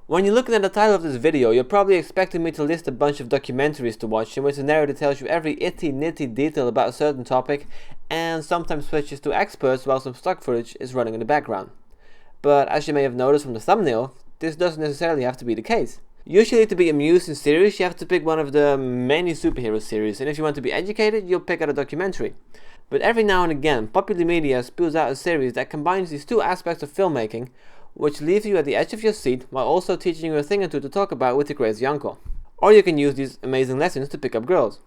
When you're looking at the title of this video, you're probably expecting me to list a bunch of documentaries to watch in which the narrator tells you every itty-nitty detail about a certain topic and sometimes switches to experts while some stock footage is running in the background. But as you may have noticed from the thumbnail, this doesn't necessarily have to be the case. Usually to be amused in series, you have to pick one of the many superhero series, and if you want to be educated, you'll pick out a documentary. But every now and again, popular media spews out a series that combines these two aspects of filmmaking, which leaves you at the edge of your seat while also teaching you a thing or two to talk about with your crazy uncle. Or you can use these amazing lessons to pick up girls.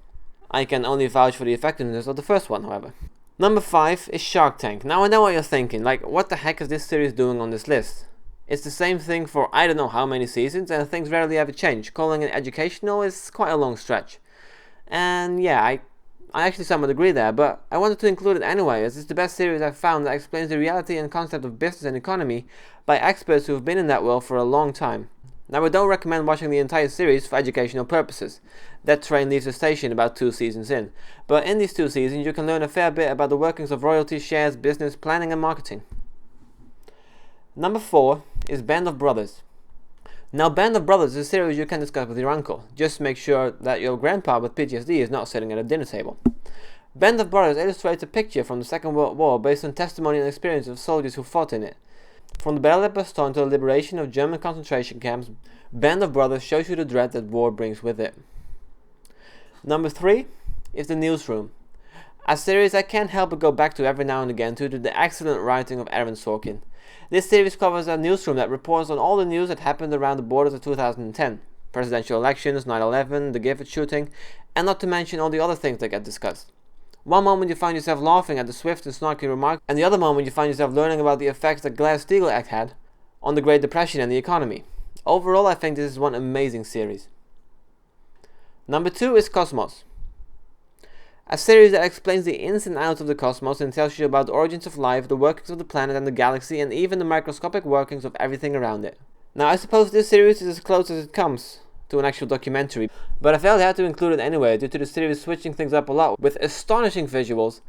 I can only vouch for the effectiveness of the first one, however. Number 5 is Shark Tank. Now I know what you're thinking, like what the heck is this series doing on this list? It's the same thing for I don't know how many seasons and things rarely ever change. Calling it educational is quite a long stretch. And yeah, I actually somewhat agree there, but I wanted to include it anyway as it's the best series I've found that explains the reality and concept of business and economy by experts who have been in that world for a long time. Now I don't recommend watching the entire series for educational purposes. That train leaves the station about 2 seasons in. But in these 2 seasons you can learn a fair bit about the workings of royalties, shares, business, planning and marketing. Number 4 is Band of Brothers. Now Band of Brothers is a series you can discuss with your uncle. Just make sure that your grandpa with PTSD is not sitting at a dinner table. Band of Brothers illustrates a picture from the Second World War based on testimony and experience of soldiers who fought in it. From the Battle of Bastogne to the liberation of German concentration camps, Band of Brothers shows you the dread that war brings with it. Number 3 is The Newsroom. A series I can't help but go back to every now and again due to the excellent writing of Aaron Sorkin. This series covers a newsroom that reports on all the news that happened around the borders of 2010. Presidential elections, 9/11, the Gifford shooting, and not to mention all the other things that get discussed. One moment you find yourself laughing at the swift and snarky remarks, and the other moment you find yourself learning about the effects the Glass-Steagall Act had on the Great Depression and the economy. Overall, I think this is one amazing series. Number 2 is Cosmos. A series that explains the ins and outs of the cosmos and tells you about the origins of life, the workings of the planet and the galaxy, and even the microscopic workings of everything around it. Now I suppose this series is as close as it comes to an actual documentary, but I felt I had to include it anyway due to the series switching things up a lot with astonishing visuals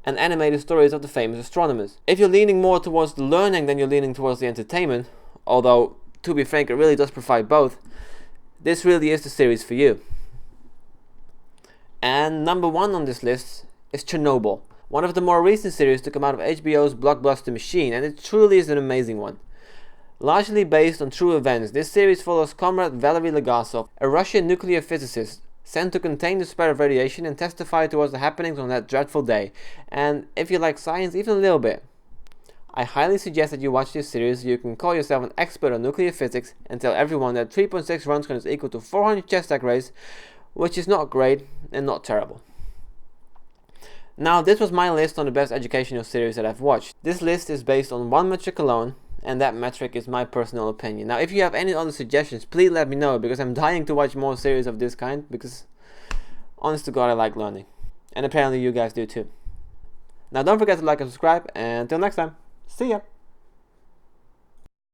and animated stories of the famous astronomers. If you're leaning more towards the learning than you're leaning towards the entertainment, although to be frank it really does provide both, this really is the series for you. And number 1 on this list is Chernobyl, one of the more recent series to come out of HBO's blockbuster machine, and it truly is an amazing one. Largely based on true events, this series follows Comrade Valery Legasov, a Russian nuclear physicist sent to contain the spread of radiation and testify towards the happenings on that dreadful day. And if you like science even a little bit, I highly suggest that you watch this series so you can call yourself an expert on nuclear physics and tell everyone that 3.6 Röntgen is equal to 400 chest x-rays, which is not great and not terrible. Now this was my list on the best educational series that I've watched. This list is based on one metric alone, and that metric is my personal opinion. Now if you have any other suggestions, please let me know, because I'm dying to watch more series of this kind, because honest to God I like learning. And apparently you guys do too. Now don't forget to like and subscribe, and until next time, see ya!